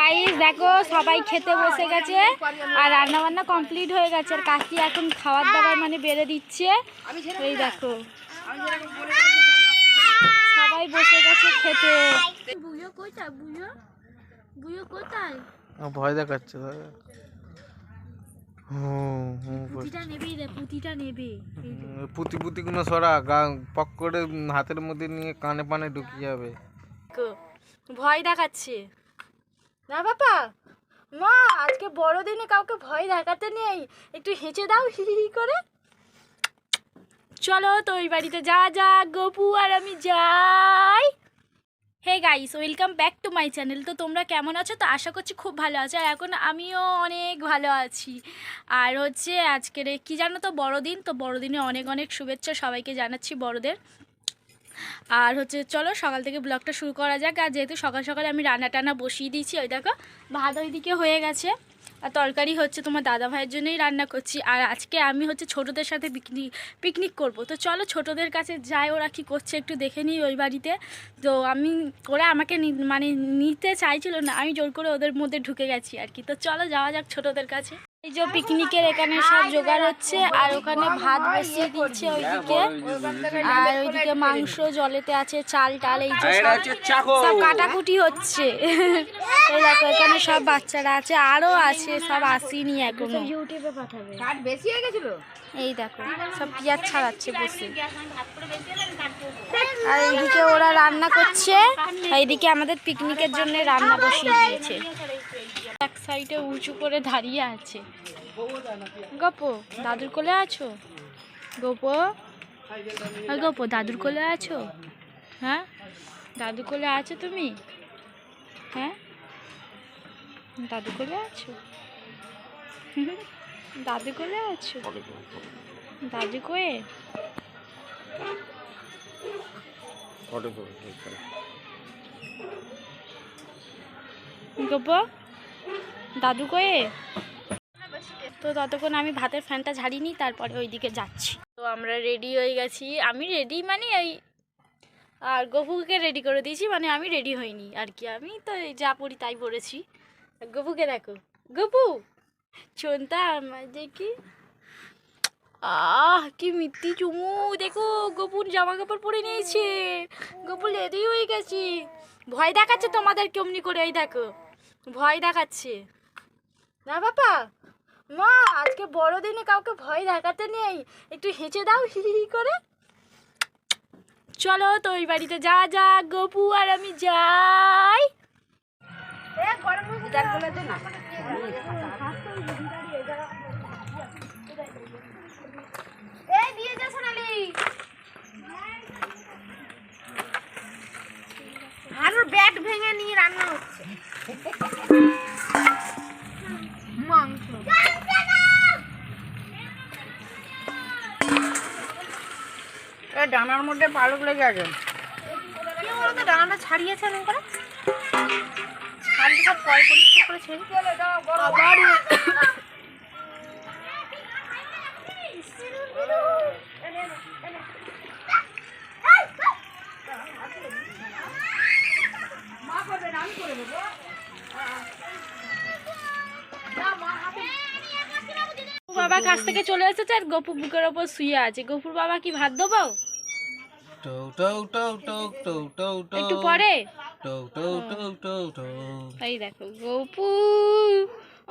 Guys দেখো সবাই খেতে বসে গেছে আর রান্না বান্না কমপ্লিট হয়ে গেছে আর কাকি এখন খাবার দাবার মানে বেড়ে দিচ্ছে। এই দেখো সবাই বসে গেছে খেতে। বুইও কোথায়? বুইও কোথায়? ভয় দেখাচ্ছে। পুতিটা নেবে রে, পুতিটা নেবে। পুতি কোনো সরা পক করে হাতের মধ্যে নিয়ে কানে পানে ঢুকিয়ে যাবে। ভয় দেখাচ্ছে না বাবা। মা আজকে বড়দিনে কাউকে ভয় দেখাতে নেই, একটু হেঁচে দাও হি হি করে। চলো তো ওই বাড়িতে যাওয়া যাক, গপু আর আমি যাই। Hey guys, welcome back to my channel. তো তোমরা কেমন আছো? তো আশা করছি খুব ভালো আছো আর এখন আমিও অনেক ভালো আছি। আর হচ্ছে আজকের কি জানো তো বড়দিন, তো বড়দিনে অনেক অনেক শুভেচ্ছা সবাইকে জানাচ্ছি বড়দের। আর হচ্ছে চলো সকাল থেকে ব্লগটা শুরু করা যাক। আর যেহেতু সকাল সকালে আমি রান্না টান্না বসিয়ে দিয়েছি, ওই দেখো ভাত ওইদিকে হয়ে গেছে আর তরকারি হচ্ছে তোমার দাদা ভাইয়ের জন্যই রান্না করছি। আর আজকে আমি হচ্ছে ছোটোদের সাথে পিকনিক করব। তো চলো ছোটোদের কাছে যাই, ওরা কী করছে একটু দেখে নিই ওই বাড়িতে। তো ওরা আমাকে মানে নিতে চাইছিল না, আমি জোর করে ওদের মধ্যে ঢুকে গেছি আর কি। তো চলো যাওয়া যাক ছোটোদের কাছে। এই যে পিকনিকের এখানে সব জোগাড় হচ্ছে আর ওখানে ভাত বসিয়ে দিচ্ছে ওইদিকে, আর ওইদিকে মাংস জলেতে আছে, চাল টাল এই যে সব কাটাকুটি হচ্ছে। এই দেখো এখানে সব বাচ্চারা আছে, আরও আছে, সব আসেনি এখনো। এই দেখো সব পেঁয়াজ ছাড়াচ্ছে বসে। আর এইদিকে ওরা রান্না করছে, এইদিকে আমাদের পিকনিকের জন্য রান্না বসিয়ে দিয়েছে। এক সাইডে উঁচু করে দাঁড়িয়ে আছে। গপো দাদুর কোলে আছো? গপো গপো দাদুর কোলে আছো? হ্যাঁ দাদু কোলে আছো তুমি? হ্যাঁ দাদু কোলে আছো? দাদু কোলে আছো? দাদু কোয়ে গপো দাদু কোয়ে। তো ততক্ষণ আমি ভাতের ফ্যানটা ঝাড়িয়ে নিই, তারপরে ওইদিকে যাচ্ছি। তো আমরা রেডি হয়ে গেছি, আমি রেডি মানে এই আর গপুকে রেডি করে দিয়েছি, মানে আমি রেডি হইনি আর কি। আমি তো যা পড়ি তাই পড়েছি। গপুকে দেখো, গপু চোনতা আমার দেখি, কি মিত্তি চুমু। দেখো গপুর জামা কাপড় পরে নিয়েছে, গপু রেডি হয়ে গেছি। ভয় দেখাচ্ছে তোমাদের কেমনি করে, এই দেখো ভয় দেখাচ্ছে না বাবা। মা আজকে বড়দিনে কাউকে ভয় দেখাতে নেই, একটু হেঁচে দাও হি হি করে। চলো তো ওই বাড়িতে যাওয়া যাক, গপু আর আমি যাই। আলুর ব্যাট ভেঙে নিয়ে রান্না হচ্ছে মাংস। ডানার মধ্যে পালক লেগে আছে, কি বলতো ডানাটা ছাড়িয়েছে এমন করে, ছাড়িয়ে সব পরিষ্কার করে ছেড়ে আবার বাবা কাছ থেকে চলে এসেছে আর গপু বুকের ওপর শুয়ে আছে। গপুর বাবা কি ভাত দেবো একটু পরে? এই দেখো গপু,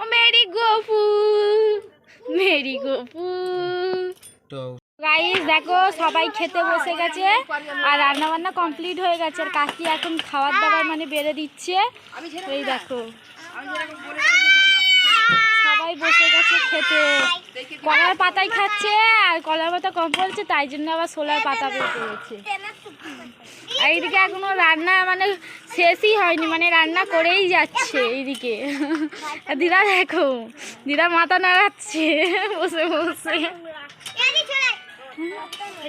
ও মেরি গপু, মেরি গপু। গাইস দেখো সবাই খেতে বসে গেছে আর রান্না বান্না কমপ্লিট হয়ে গেছে আর কাকি এখন খাবার দাবার মানে বেড়ে দিচ্ছে। এই দেখো সবাই বসে গেছে খেতে, কলার পাতাই খাচ্ছে আর কলার পাতা কম পড়ছে, তাই জন্য আবার সোলার পাতা বের করেছে। আর এইদিকে এখনো রান্না মানে শেষই হয়নি, মানে রান্না করেই যাচ্ছে এইদিকে। দিদা দেখো, দিদা মাথা নাড়াচ্ছে বসে বসে।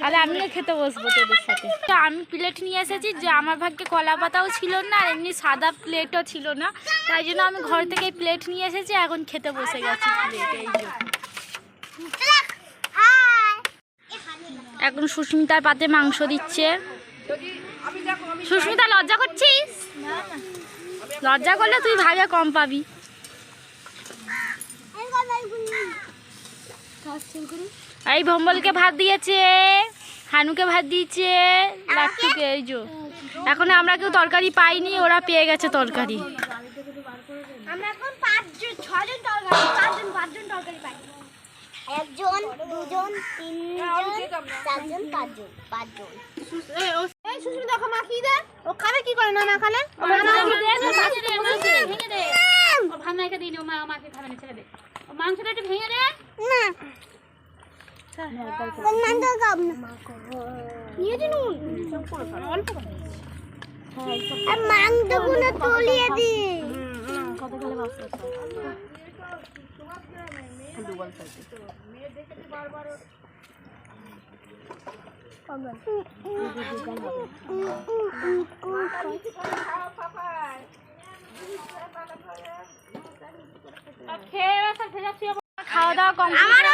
তাহলে আমিও খেতে বসবো তোদের সাথে। তো আমি প্লেট নিয়ে এসেছি, যে আমার ভাগ্যে কলা পাতাও ছিল না আর এমনি সাদা প্লেটও ছিল না, তাই জন্য আমি ঘর থেকে প্লেট নিয়ে এসেছি, এখন খেতে বসে গেছি প্লেট। এই যে এখন সুস্মিতার পাতে মাংস দিচ্ছে। সুস্মিতা লজ্জা করছিস? লজ্জা করলে তুই ভাগে কম পাবি। এই ভম্বলকে ভাত দিয়েছে, হানুকে ভাত দিয়েছে, লাট্টুকে। এই যে এখন আমরা কেউ তরকারি পাইনি, ওরা পেয়ে গেছে তরকারি। আমরা এখন 6জন তরকারি, 5জন তরকারি পাই। 1 জন 2 জন 3 জন 4 জন 5 জন। এই সুস্মিতা দেখো মাখিয়ে দে, ও খাবে কি করে না মাখালে? ভেঙে দে, ও ভাত মাইকে দিই, ও মাকে খাবে না, ছেড়ে দে। ও মাংসটা একটু ভেঙে দে। না নান্দা কাম না নিয়ে দিন অল্প আর মাংসগুলো তলিয়ে দি। কত গেলে বাস খাওয়া দাওয়া কমপ্লিট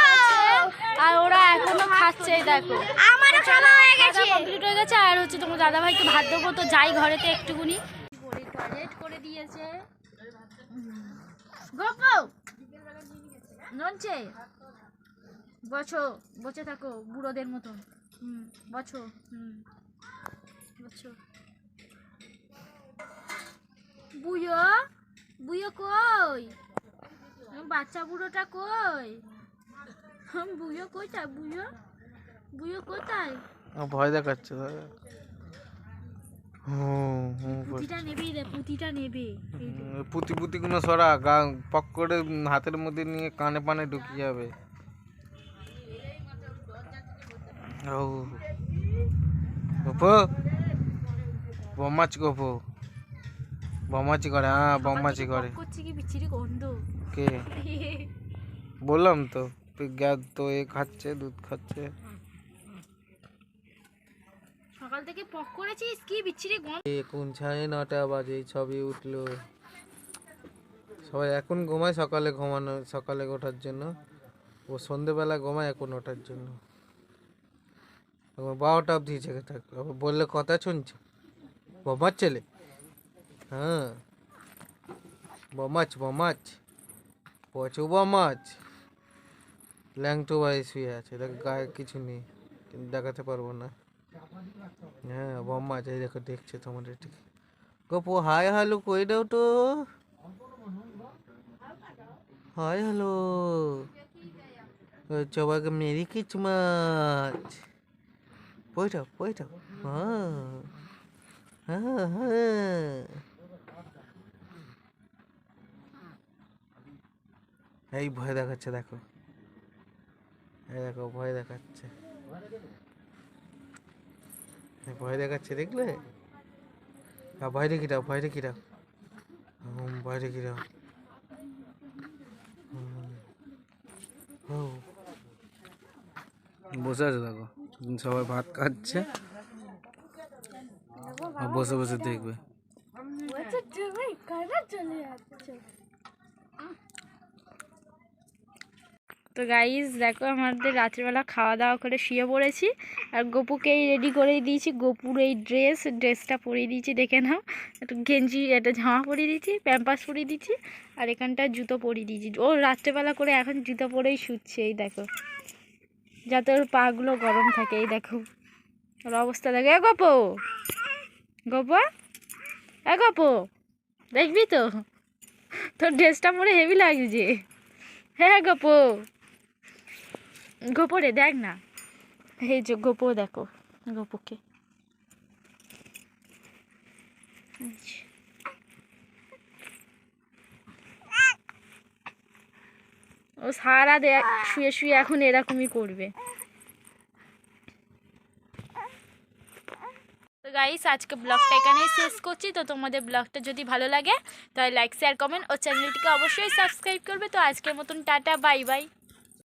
আর ওরা এখনো খাচ্ছে। দেখো আমারও খাওয়া হয়ে গেছে, কমপ্লিট হয়ে গেছে। আর হচ্ছে তোমার দাদা ভাইকে ভাত দেবো, তো যাই ঘরেতে একটুকুনি করে টয়লেট করে দিয়েছে। গপো ননছে বছো, বসে থাকো বুড়োদের মতন। বছো বছো। বুয়ো বুয়ো কই? বাচ্চা বুড়োটা কই? বুয়ো কোথায়? বুয়ো বুয়ো কোথায়? ভয় দেখাচ্ছে। পুঁতিটা নেবে রে, পুঁতিটা নেবে। পুঁতিগুলো সরা, পক করে হাতের মধ্যে নিয়ে কানে পানে ঢুকিয়ে যাবে। ও গপো বমাচি, গপো বমাচি করে। হ্যাঁ বমাচি করে। করছি কি বিচ্ছিরি গন্ধ। কে বললাম তো, তো এ খাচ্ছে, দুধ খাচ্ছে। সকাল থেকে পক করেছিস, কি বিচ্ছিরি গন্ধ। এখন 9:30 বাজে, সবই উঠলো। সবাই এখন ঘুমায়, সকালে ওঠার জন্য। ও সন্ধেবেলা ঘুমায়, এখন ওঠার জন্য। 12টা অবধি জেগে থাকলো। বললে কথা শুনছে, বমাচ ছেলে। হ্যাঁ বমাচ প্রচুর বমাচ। ল্যাংটু ভাই শুয়ে আছে, দেখ গায়ে কিছু নেই, কিন্তু দেখাতে পারবো না। হ্যাঁ বমাচ, এই দেখো দেখছে তোমাদের ঠিক। গপু হাই হ্যালো কই দাও তো। হাই হ্যালো, সবাইকে মেরি কিচমাচ। পয়টাও হ্যাঁ। এই ভয় দেখাচ্ছে, দেখো ভয় দেখাচ্ছে, দেখলে? ভয় রেখে দাও। বসে আছে, দেখো সবাই ভাত খাচ্ছে, বসে বসে দেখবে। তো গাইস দেখো, আমাদের রাত্রিবেলা খাওয়া দাওয়া করে শুয়ে পড়েছি। আর গপুকেই রেডি করে দিয়েছি। গপুর এই ড্রেসটা পরিয়ে দিয়েছি, দেখে নাও। একটু গেঞ্জি, একটা জামা পরিয়ে দিয়েছি, প্যাম্পাস পরিয়ে দিয়েছি, আর এখানটা জুতো পরিয়ে দিয়েছি। ও রাত্রেবেলা করে এখন জুতো পরেই শুচ্ছে। এই দেখো, যাতে ওর পাগুলো গরম থাকে। এই দেখো ওর অবস্থা দেখো। গপো দেখবি তো, তোর ড্রেসটা পরে হেভি লাগছে। হ্যাঁ গপো রে, দেখ না। এই যে গপো, দেখো গপুকে। ও সারা শুয়ে শুয়ে এখন এরকমই করবে। তো গাইস আজকে ব্লগটা এখানেই শেষ করছি। তো তোমাদের ব্লগটা যদি ভালো লাগে তাহলে লাইক শেয়ার কমেন্ট ও চ্যানেলটিকে অবশ্যই সাবস্ক্রাইব করবে। তো আজকের মতন টাটা, বাই বাই।